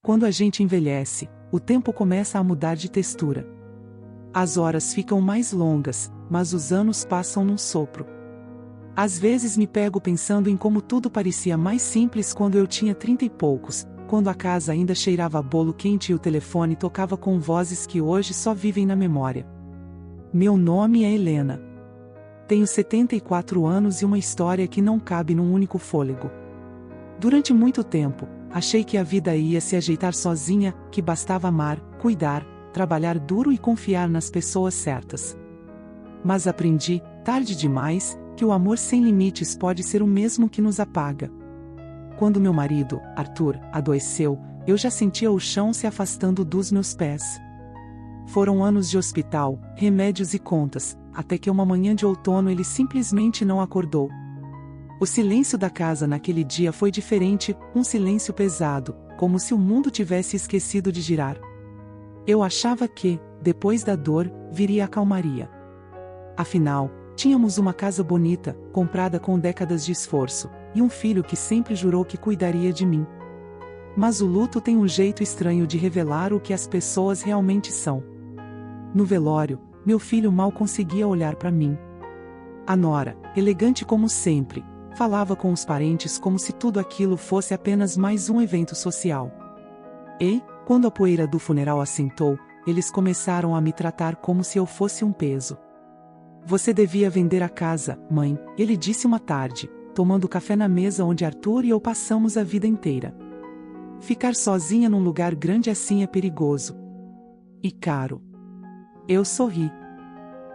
Quando a gente envelhece, o tempo começa a mudar de textura. As horas ficam mais longas, mas os anos passam num sopro. Às vezes me pego pensando em como tudo parecia mais simples quando eu tinha 30 e poucos, quando a casa ainda cheirava a bolo quente e o telefone tocava com vozes que hoje só vivem na memória. Meu nome é Helena. Tenho 74 anos e uma história que não cabe num único fôlego. Durante muito tempo, achei que a vida ia se ajeitar sozinha, que bastava amar, cuidar, trabalhar duro e confiar nas pessoas certas. Mas aprendi, tarde demais, que o amor sem limites pode ser o mesmo que nos apaga. Quando meu marido, Arthur, adoeceu, eu já sentia o chão se afastando dos meus pés. Foram anos de hospital, remédios e contas, até que uma manhã de outono ele simplesmente não acordou. O silêncio da casa naquele dia foi diferente, um silêncio pesado, como se o mundo tivesse esquecido de girar. Eu achava que, depois da dor, viria a calmaria. Afinal, tínhamos uma casa bonita, comprada com décadas de esforço, e um filho que sempre jurou que cuidaria de mim. Mas o luto tem um jeito estranho de revelar o que as pessoas realmente são. No velório, meu filho mal conseguia olhar para mim. A nora, elegante como sempre, falava com os parentes como se tudo aquilo fosse apenas mais um evento social. E, quando a poeira do funeral assentou, eles começaram a me tratar como se eu fosse um peso. Você devia vender a casa, mãe, ele disse uma tarde, tomando café na mesa onde Arthur e eu passamos a vida inteira. Ficar sozinha num lugar grande assim é perigoso. E caro. Eu sorri.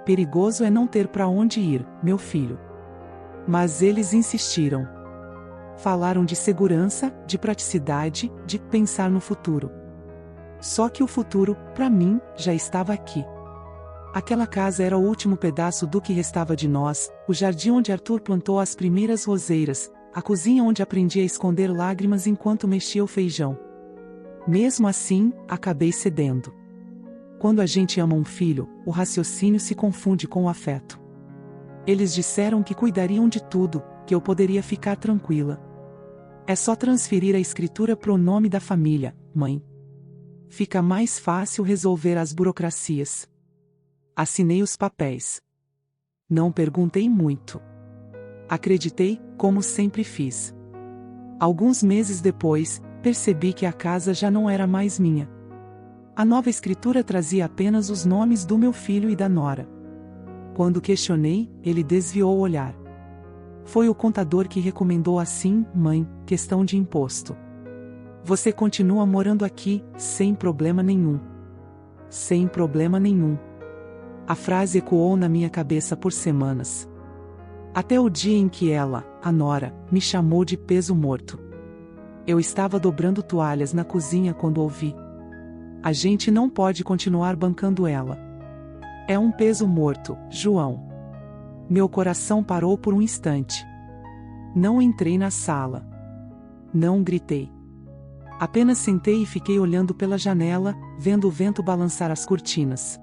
Perigoso é não ter para onde ir, meu filho. Mas eles insistiram. Falaram de segurança, de praticidade, de pensar no futuro. Só que o futuro, para mim, já estava aqui. Aquela casa era o último pedaço do que restava de nós, o jardim onde Arthur plantou as primeiras roseiras, a cozinha onde aprendi a esconder lágrimas enquanto mexia o feijão. Mesmo assim, acabei cedendo. Quando a gente ama um filho, o raciocínio se confunde com o afeto. Eles disseram que cuidariam de tudo, que eu poderia ficar tranquila. É só transferir a escritura pro nome da família, mãe. Fica mais fácil resolver as burocracias. Assinei os papéis. Não perguntei muito. Acreditei, como sempre fiz. Alguns meses depois, percebi que a casa já não era mais minha. A nova escritura trazia apenas os nomes do meu filho e da nora. Quando questionei, ele desviou o olhar. Foi o contador que recomendou assim, mãe, questão de imposto. Você continua morando aqui, sem problema nenhum. Sem problema nenhum. A frase ecoou na minha cabeça por semanas. Até o dia em que ela, a nora, me chamou de peso morto. Eu estava dobrando toalhas na cozinha quando ouvi. A gente não pode continuar bancando ela. É um peso morto, João. Meu coração parou por um instante. Não entrei na sala. Não gritei. Apenas sentei e fiquei olhando pela janela, vendo o vento balançar as cortinas.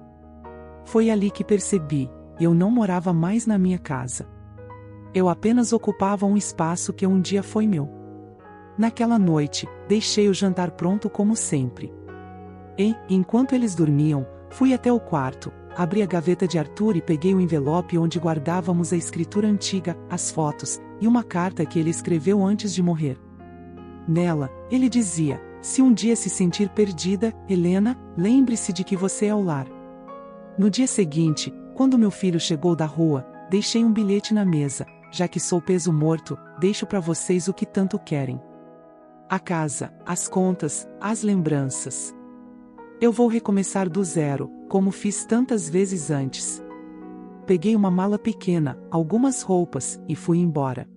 Foi ali que percebi, eu não morava mais na minha casa. Eu apenas ocupava um espaço que um dia foi meu. Naquela noite, deixei o jantar pronto como sempre. E, enquanto eles dormiam, fui até o quarto, abri a gaveta de Arthur e peguei o envelope onde guardávamos a escritura antiga, as fotos, e uma carta que ele escreveu antes de morrer. Nela, ele dizia: se um dia se sentir perdida, Helena, lembre-se de que você é o lar. No dia seguinte, quando meu filho chegou da rua, deixei um bilhete na mesa: já que sou peso morto, deixo para vocês o que tanto querem. A casa, as contas, as lembranças. Eu vou recomeçar do zero, como fiz tantas vezes antes. Peguei uma mala pequena, algumas roupas, e fui embora.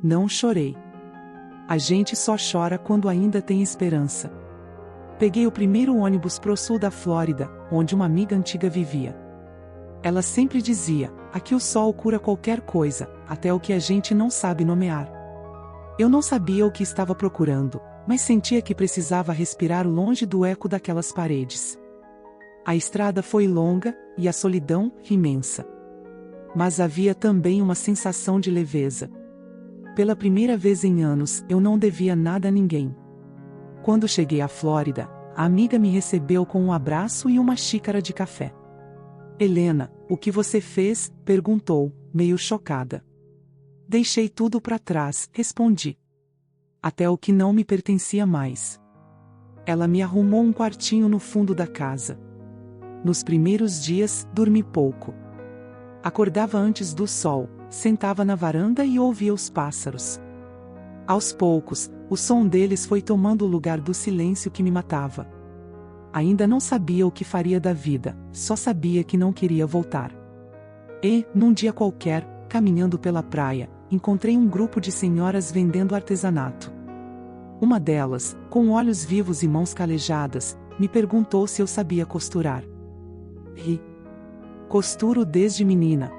Não chorei. A gente só chora quando ainda tem esperança. Peguei o primeiro ônibus pro sul da Flórida, onde uma amiga antiga vivia. Ela sempre dizia: aqui o sol cura qualquer coisa, até o que a gente não sabe nomear. Eu não sabia o que estava procurando, mas sentia que precisava respirar longe do eco daquelas paredes. A estrada foi longa, e a solidão, imensa. Mas havia também uma sensação de leveza. Pela primeira vez em anos, eu não devia nada a ninguém. Quando cheguei à Flórida, a amiga me recebeu com um abraço e uma xícara de café. Helena, o que você fez? Perguntou, meio chocada. Deixei tudo para trás, respondi. Até o que não me pertencia mais. Ela me arrumou um quartinho no fundo da casa. Nos primeiros dias, dormi pouco. Acordava antes do sol, sentava na varanda e ouvia os pássaros. Aos poucos, o som deles foi tomando o lugar do silêncio que me matava. Ainda não sabia o que faria da vida, só sabia que não queria voltar. E, num dia qualquer, caminhando pela praia, encontrei um grupo de senhoras vendendo artesanato. Uma delas, com olhos vivos e mãos calejadas, me perguntou se eu sabia costurar. Ri. Costuro desde menina.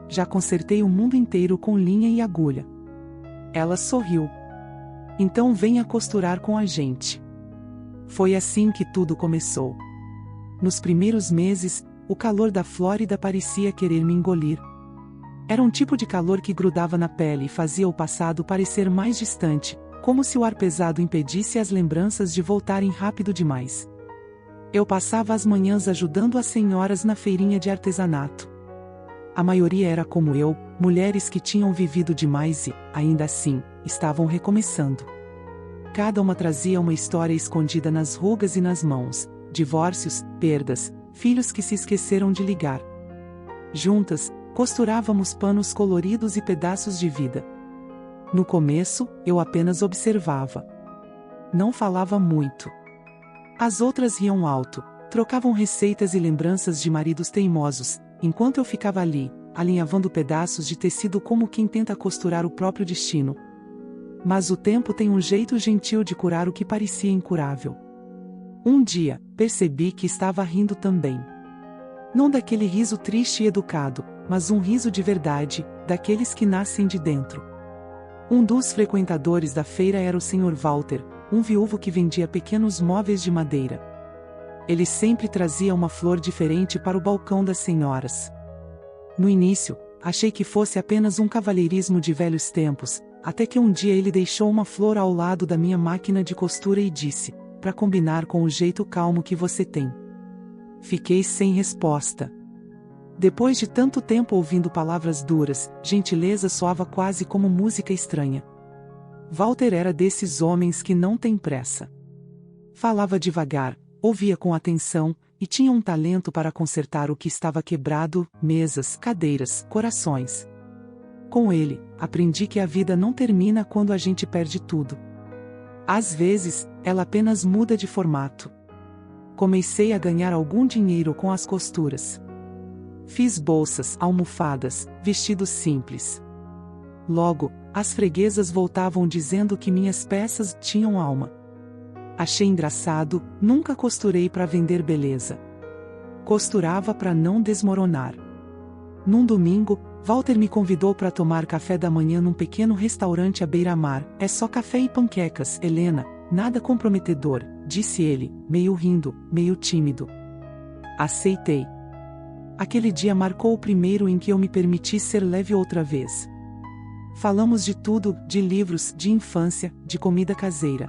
Já consertei o mundo inteiro com linha e agulha. Ela sorriu. Então venha costurar com a gente. Foi assim que tudo começou. Nos primeiros meses, o calor da Flórida parecia querer me engolir. Era um tipo de calor que grudava na pele e fazia o passado parecer mais distante, como se o ar pesado impedisse as lembranças de voltarem rápido demais. Eu passava as manhãs ajudando as senhoras na feirinha de artesanato. A maioria era como eu, mulheres que tinham vivido demais e, ainda assim, estavam recomeçando. Cada uma trazia uma história escondida nas rugas e nas mãos, divórcios, perdas, filhos que se esqueceram de ligar. Juntas, costurávamos panos coloridos e pedaços de vida. No começo, eu apenas observava. Não falava muito. As outras riam alto, trocavam receitas e lembranças de maridos teimosos, enquanto eu ficava ali, alinhavando pedaços de tecido como quem tenta costurar o próprio destino. Mas o tempo tem um jeito gentil de curar o que parecia incurável. Um dia, percebi que estava rindo também. Não daquele riso triste e educado, mas um riso de verdade, daqueles que nascem de dentro. Um dos frequentadores da feira era o Sr. Walter, um viúvo que vendia pequenos móveis de madeira. Ele sempre trazia uma flor diferente para o balcão das senhoras. No início, achei que fosse apenas um cavalheirismo de velhos tempos, até que um dia ele deixou uma flor ao lado da minha máquina de costura e disse, para combinar com o jeito calmo que você tem. Fiquei sem resposta. Depois de tanto tempo ouvindo palavras duras, gentileza soava quase como música estranha. Walter era desses homens que não têm pressa. Falava devagar, ouvia com atenção, e tinha um talento para consertar o que estava quebrado, mesas, cadeiras, corações. Com ele, aprendi que a vida não termina quando a gente perde tudo. Às vezes, ela apenas muda de formato. Comecei a ganhar algum dinheiro com as costuras. Fiz bolsas, almofadas, vestidos simples. Logo, as freguesas voltavam dizendo que minhas peças tinham alma. Achei engraçado, nunca costurei para vender beleza. Costurava para não desmoronar. Num domingo, Walter me convidou para tomar café da manhã num pequeno restaurante à beira-mar. É só café e panquecas, Helena, nada comprometedor, disse ele, meio rindo, meio tímido. Aceitei. Aquele dia marcou o primeiro em que eu me permiti ser leve outra vez. Falamos de tudo, de livros, de infância, de comida caseira.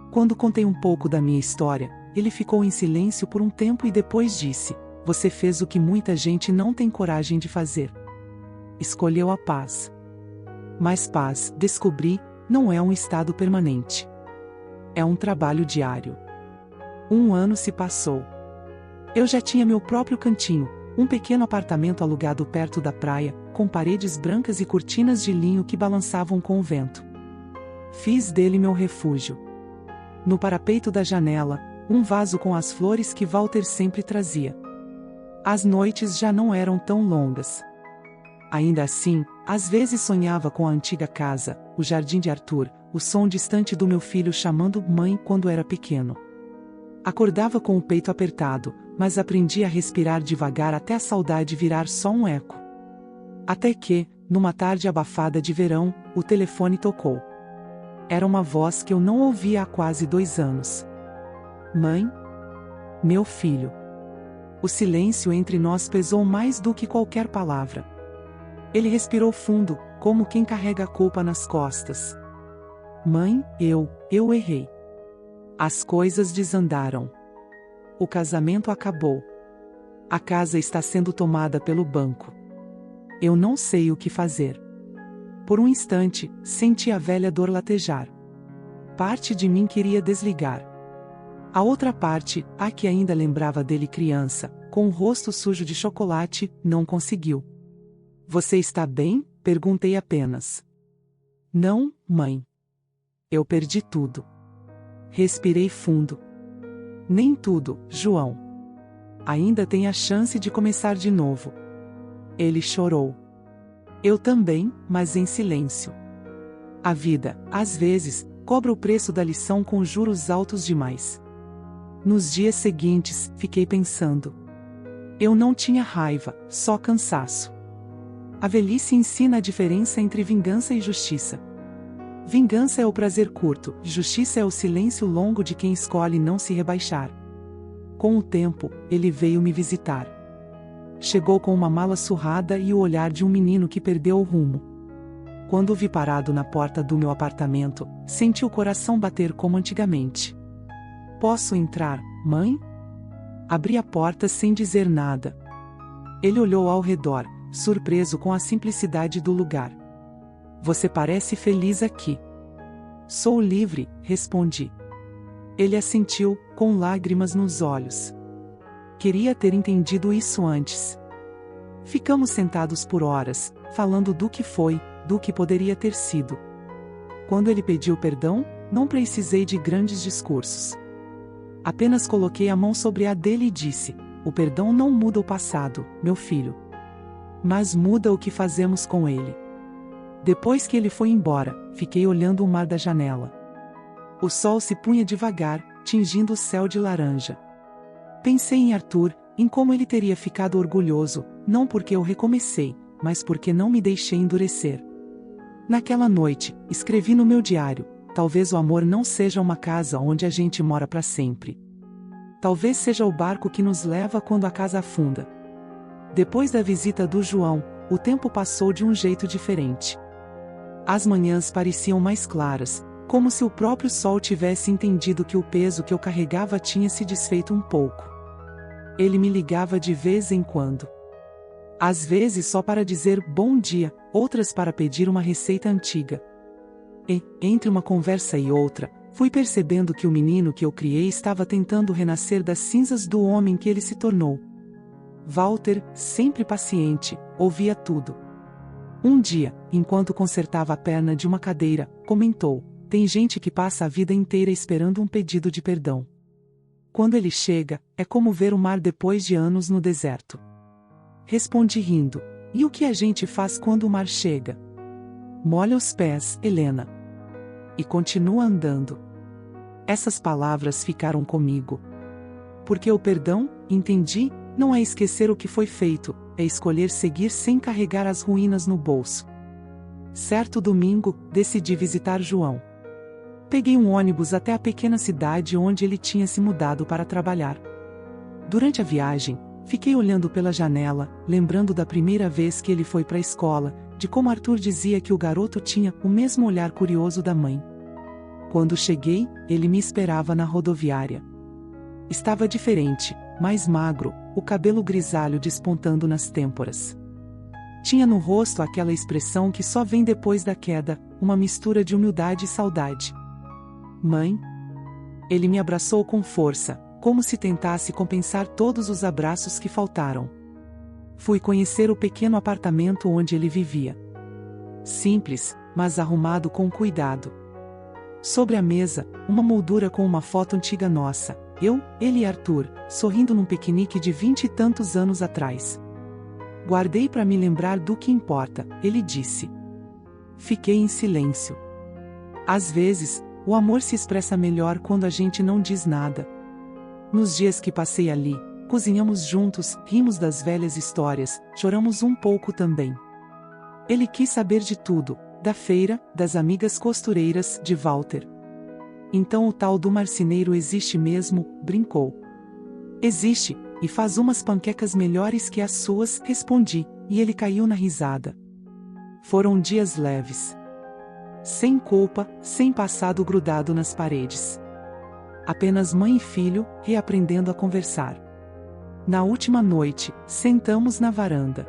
Quando contei um pouco da minha história, ele ficou em silêncio por um tempo e depois disse: "Você fez o que muita gente não tem coragem de fazer. Escolheu a paz." Mas paz, descobri, não é um estado permanente. É um trabalho diário. 1 ano se passou. Eu já tinha meu próprio cantinho, um pequeno apartamento alugado perto da praia, com paredes brancas e cortinas de linho que balançavam com o vento. Fiz dele meu refúgio. No parapeito da janela, um vaso com as flores que Walter sempre trazia. As noites já não eram tão longas. Ainda assim, às vezes sonhava com a antiga casa, o jardim de Arthur, o som distante do meu filho chamando mãe quando era pequeno. Acordava com o peito apertado, mas aprendi a respirar devagar até a saudade virar só um eco. Até que, numa tarde abafada de verão, o telefone tocou. Era uma voz que eu não ouvia há quase 2 anos. Mãe? Meu filho. O silêncio entre nós pesou mais do que qualquer palavra. Ele respirou fundo, como quem carrega a culpa nas costas. Mãe, eu errei. As coisas desandaram. O casamento acabou. A casa está sendo tomada pelo banco. Eu não sei o que fazer. Por um instante, senti a velha dor latejar. Parte de mim queria desligar. A outra parte, a que ainda lembrava dele criança, com o rosto sujo de chocolate, não conseguiu. Você está bem? Perguntei apenas. Não, mãe. Eu perdi tudo. Respirei fundo. Nem tudo, João. Ainda tem a chance de começar de novo. Ele chorou. Eu também, mas em silêncio. A vida, às vezes, cobra o preço da lição com juros altos demais. Nos dias seguintes, fiquei pensando. Eu não tinha raiva, só cansaço. A velhice ensina a diferença entre vingança e justiça. Vingança é o prazer curto, justiça é o silêncio longo de quem escolhe não se rebaixar. Com o tempo, ele veio me visitar. Chegou com uma mala surrada e o olhar de um menino que perdeu o rumo. Quando o vi parado na porta do meu apartamento, senti o coração bater como antigamente. Posso entrar, mãe? Abri a porta sem dizer nada. Ele olhou ao redor, surpreso com a simplicidade do lugar. Você parece feliz aqui. Sou livre, respondi. Ele assentiu, com lágrimas nos olhos. Queria ter entendido isso antes. Ficamos sentados por horas, falando do que foi, do que poderia ter sido. Quando ele pediu perdão, não precisei de grandes discursos. Apenas coloquei a mão sobre a dele e disse: o perdão não muda o passado, meu filho. Mas muda o que fazemos com ele. Depois que ele foi embora, fiquei olhando o mar da janela. O sol se punha devagar, tingindo o céu de laranja. Pensei em Arthur, em como ele teria ficado orgulhoso, não porque eu recomecei, mas porque não me deixei endurecer. Naquela noite, escrevi no meu diário: talvez o amor não seja uma casa onde a gente mora para sempre. Talvez seja o barco que nos leva quando a casa afunda. Depois da visita do João, o tempo passou de um jeito diferente. As manhãs pareciam mais claras, como se o próprio sol tivesse entendido que o peso que eu carregava tinha se desfeito um pouco. Ele me ligava de vez em quando. Às vezes só para dizer bom dia, outras para pedir uma receita antiga. E, entre uma conversa e outra, fui percebendo que o menino que eu criei estava tentando renascer das cinzas do homem que ele se tornou. Walter, sempre paciente, ouvia tudo. Um dia, enquanto consertava a perna de uma cadeira, comentou: tem gente que passa a vida inteira esperando um pedido de perdão. Quando ele chega, é como ver o mar depois de anos no deserto. Respondi rindo: e o que a gente faz quando o mar chega? Molha os pés, Helena. E continua andando. Essas palavras ficaram comigo. Porque o perdão, entendi, não é esquecer o que foi feito, é escolher seguir sem carregar as ruínas no bolso. Certo domingo, decidi visitar João. Peguei um ônibus até a pequena cidade onde ele tinha se mudado para trabalhar. Durante a viagem, fiquei olhando pela janela, lembrando da primeira vez que ele foi para a escola, de como Arthur dizia que o garoto tinha o mesmo olhar curioso da mãe. Quando cheguei, ele me esperava na rodoviária. Estava diferente, mais magro, o cabelo grisalho despontando nas têmporas. Tinha no rosto aquela expressão que só vem depois da queda, uma mistura de humildade e saudade. Mãe? Ele me abraçou com força, como se tentasse compensar todos os abraços que faltaram. Fui conhecer o pequeno apartamento onde ele vivia. Simples, mas arrumado com cuidado. Sobre a mesa, uma moldura com uma foto antiga nossa, eu, ele e Arthur, sorrindo num piquenique de 20 e tantos anos atrás. Guardei para me lembrar do que importa, ele disse. Fiquei em silêncio. Às vezes, o amor se expressa melhor quando a gente não diz nada. Nos dias que passei ali, cozinhamos juntos, rimos das velhas histórias, choramos um pouco também. Ele quis saber de tudo, da feira, das amigas costureiras, de Walter. Então o tal do marceneiro existe mesmo, brincou. Existe, e faz umas panquecas melhores que as suas, respondi, e ele caiu na risada. Foram dias leves. Sem culpa, sem passado grudado nas paredes. apenas mãe e filho, reaprendendo a conversar. Na última noite, sentamos na varanda.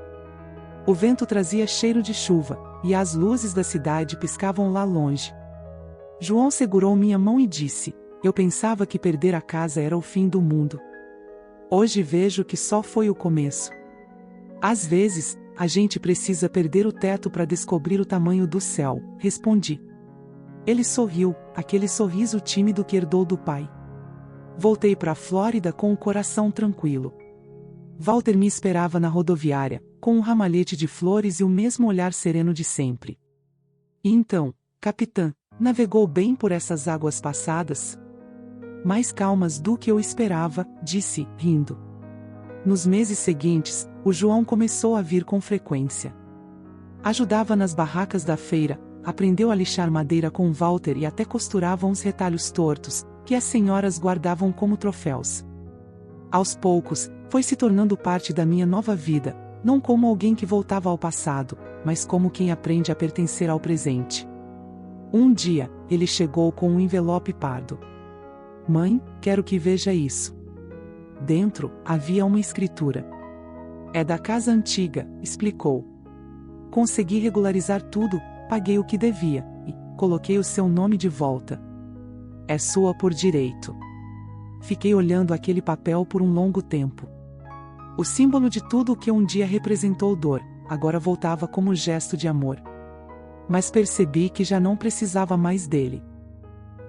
O vento trazia cheiro de chuva, e as luzes da cidade piscavam lá longe. João segurou minha mão e disse: eu pensava que perder a casa era o fim do mundo. Hoje vejo que só foi o começo. Às vezes, a gente precisa perder o teto para descobrir o tamanho do céu, respondi. Ele sorriu, aquele sorriso tímido que herdou do pai. Voltei para a Flórida com o coração tranquilo. Walter me esperava na rodoviária, com um ramalhete de flores e o mesmo olhar sereno de sempre. E então, capitã, navegou bem por essas águas passadas? Mais calmas do que eu esperava, disse, rindo. Nos meses seguintes, o João começou a vir com frequência. Ajudava nas barracas da feira, aprendeu a lixar madeira com Walter e até costurava uns retalhos tortos, que as senhoras guardavam como troféus. Aos poucos, foi se tornando parte da minha nova vida, não como alguém que voltava ao passado, mas como quem aprende a pertencer ao presente. Um dia, ele chegou com um envelope pardo. Mãe, quero que veja isso. Dentro, havia uma escritura. É da casa antiga, explicou. Consegui regularizar tudo, paguei o que devia, e coloquei o seu nome de volta. É sua por direito. Fiquei olhando aquele papel por um longo tempo. O símbolo de tudo o que um dia representou dor, agora voltava como gesto de amor. Mas percebi que já não precisava mais dele.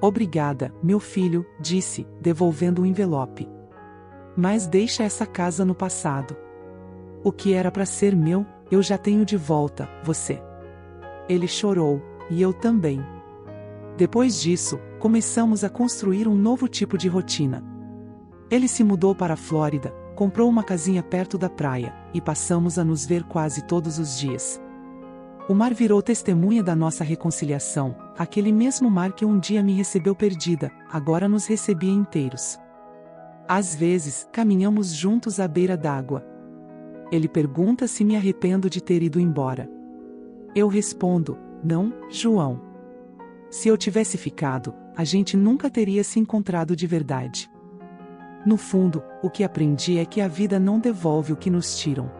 Obrigada, meu filho, disse, devolvendo o envelope. Mas deixa essa casa no passado. O que era para ser meu, eu já tenho de volta, você. Ele chorou, e eu também. Depois disso, começamos a construir um novo tipo de rotina. Ele se mudou para a Flórida, comprou uma casinha perto da praia, e passamos a nos ver quase todos os dias. O mar virou testemunha da nossa reconciliação, aquele mesmo mar que um dia me recebeu perdida, agora nos recebia inteiros. Às vezes, caminhamos juntos à beira d'água. Ele pergunta se me arrependo de ter ido embora. Eu respondo, não, João. Se eu tivesse ficado, a gente nunca teria se encontrado de verdade. No fundo, o que aprendi é que a vida não devolve o que nos tiram.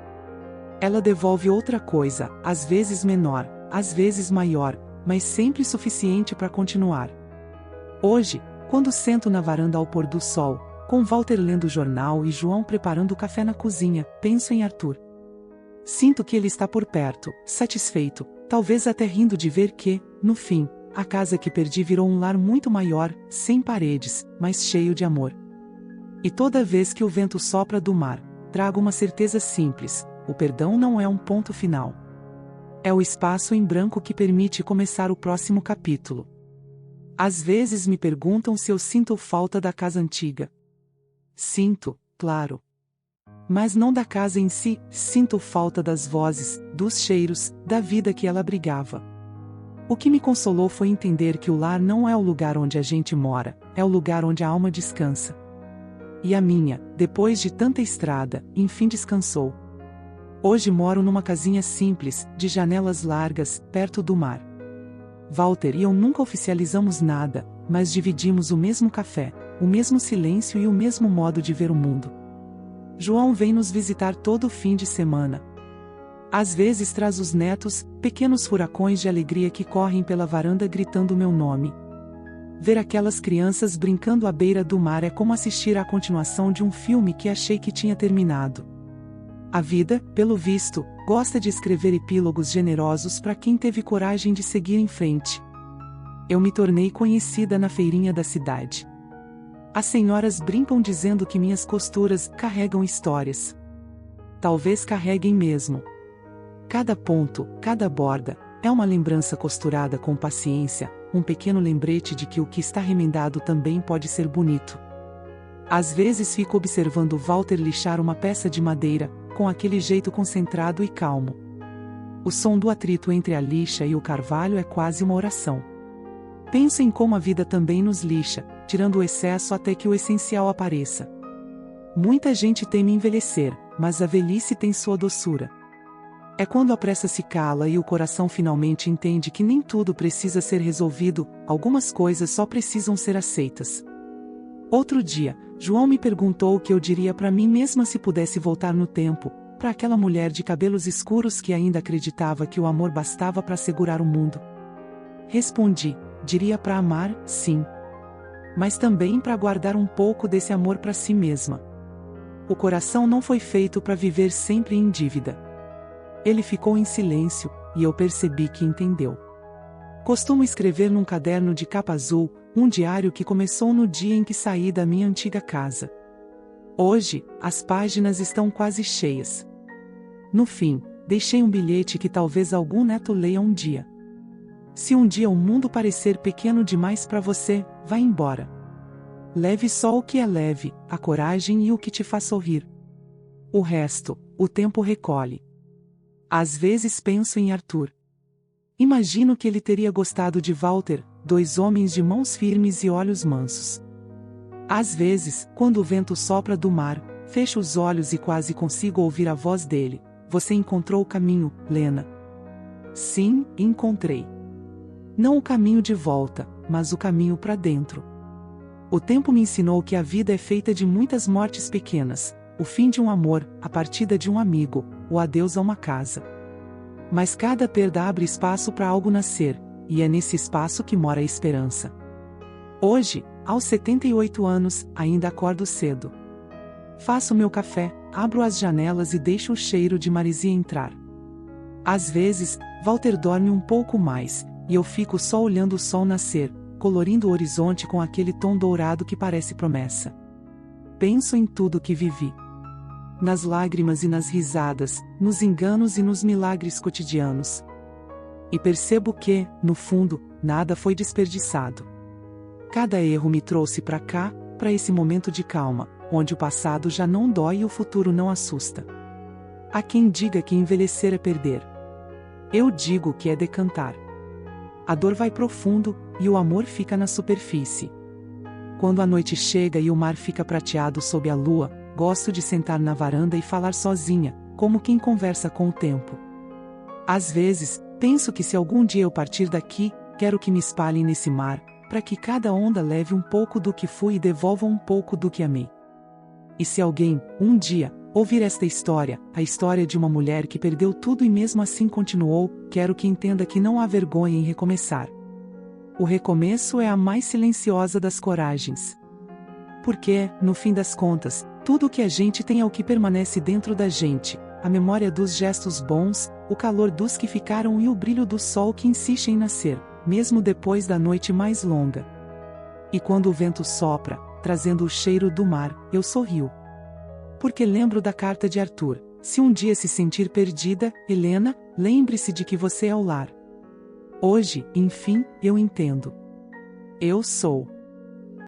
Ela devolve outra coisa, às vezes menor, às vezes maior, mas sempre suficiente para continuar. Hoje, quando sento na varanda ao pôr do sol, com Walter lendo o jornal e João preparando o café na cozinha, penso em Arthur. Sinto que ele está por perto, satisfeito, talvez até rindo de ver que, no fim, a casa que perdi virou um lar muito maior, sem paredes, mas cheio de amor. E toda vez que o vento sopra do mar, trago uma certeza simples: o perdão não é um ponto final. É o espaço em branco que permite começar o próximo capítulo. Às vezes me perguntam se eu sinto falta da casa antiga. Sinto, claro. Mas não da casa em si, sinto falta das vozes, dos cheiros, da vida que ela abrigava. O que me consolou foi entender que o lar não é o lugar onde a gente mora, é o lugar onde a alma descansa. E a minha, depois de tanta estrada, enfim descansou. Hoje moro numa casinha simples, de janelas largas, perto do mar. Walter e eu nunca oficializamos nada, mas dividimos o mesmo café, o mesmo silêncio e o mesmo modo de ver o mundo. João vem nos visitar todo fim de semana. Às vezes traz os netos, pequenos furacões de alegria que correm pela varanda gritando meu nome. Ver aquelas crianças brincando à beira do mar é como assistir à continuação de um filme que achei que tinha terminado. A vida, pelo visto, gosta de escrever epílogos generosos para quem teve coragem de seguir em frente. Eu me tornei conhecida na feirinha da cidade. As senhoras brincam dizendo que minhas costuras carregam histórias. Talvez carreguem mesmo. Cada ponto, cada borda, é uma lembrança costurada com paciência, um pequeno lembrete de que o que está remendado também pode ser bonito. Às vezes fico observando Walter lixar uma peça de madeira, com aquele jeito concentrado e calmo. O som do atrito entre a lixa e o carvalho é quase uma oração. Penso em como a vida também nos lixa, tirando o excesso até que o essencial apareça. Muita gente teme envelhecer, mas a velhice tem sua doçura. É quando a pressa se cala e o coração finalmente entende que nem tudo precisa ser resolvido, algumas coisas só precisam ser aceitas. Outro dia, João me perguntou o que eu diria para mim mesma se pudesse voltar no tempo, para aquela mulher de cabelos escuros que ainda acreditava que o amor bastava para segurar o mundo. Respondi, diria para amar, sim. Mas também para guardar um pouco desse amor para si mesma. O coração não foi feito para viver sempre em dívida. Ele ficou em silêncio, e eu percebi que entendeu. Costumo escrever num caderno de capa azul, um diário que começou no dia em que saí da minha antiga casa. Hoje, as páginas estão quase cheias. No fim, deixei um bilhete que talvez algum neto leia um dia. Se um dia o mundo parecer pequeno demais para você, vá embora. Leve só o que é leve, a coragem e o que te faz sorrir. O resto, o tempo recolhe. Às vezes penso em Arthur. Imagino que ele teria gostado de Walter, dois homens de mãos firmes e olhos mansos. Às vezes, quando o vento sopra do mar, fecho os olhos e quase consigo ouvir a voz dele. Você encontrou o caminho, Lena? Sim, encontrei. Não o caminho de volta, mas o caminho para dentro. O tempo me ensinou que a vida é feita de muitas mortes pequenas, o fim de um amor, a partida de um amigo, o adeus a uma casa. Mas cada perda abre espaço para algo nascer, e é nesse espaço que mora a esperança. Hoje, aos 78 anos, ainda acordo cedo. Faço meu café, abro as janelas e deixo o cheiro de marisia entrar. Às vezes, Walter dorme um pouco mais, e eu fico só olhando o sol nascer, colorindo o horizonte com aquele tom dourado que parece promessa. Penso em tudo que vivi. Nas lágrimas e nas risadas, nos enganos e nos milagres cotidianos. E percebo que, no fundo, nada foi desperdiçado. Cada erro me trouxe para cá, para esse momento de calma, onde o passado já não dói e o futuro não assusta. Há quem diga que envelhecer é perder. Eu digo que é decantar. A dor vai profundo, e o amor fica na superfície. Quando a noite chega e o mar fica prateado sob a lua, gosto de sentar na varanda e falar sozinha, como quem conversa com o tempo. Às vezes, penso que se algum dia eu partir daqui, quero que me espalhem nesse mar, para que cada onda leve um pouco do que fui e devolva um pouco do que amei. E se alguém, um dia, ouvir esta história, a história de uma mulher que perdeu tudo e mesmo assim continuou, quero que entenda que não há vergonha em recomeçar. O recomeço é a mais silenciosa das coragens. Porque, no fim das contas, tudo o que a gente tem é o que permanece dentro da gente, a memória dos gestos bons, o calor dos que ficaram e o brilho do sol que insiste em nascer, mesmo depois da noite mais longa. E quando o vento sopra, trazendo o cheiro do mar, eu sorrio. Porque lembro da carta de Arthur: se um dia se sentir perdida, Helena, lembre-se de que você é o lar. Hoje, enfim, eu entendo. Eu sou.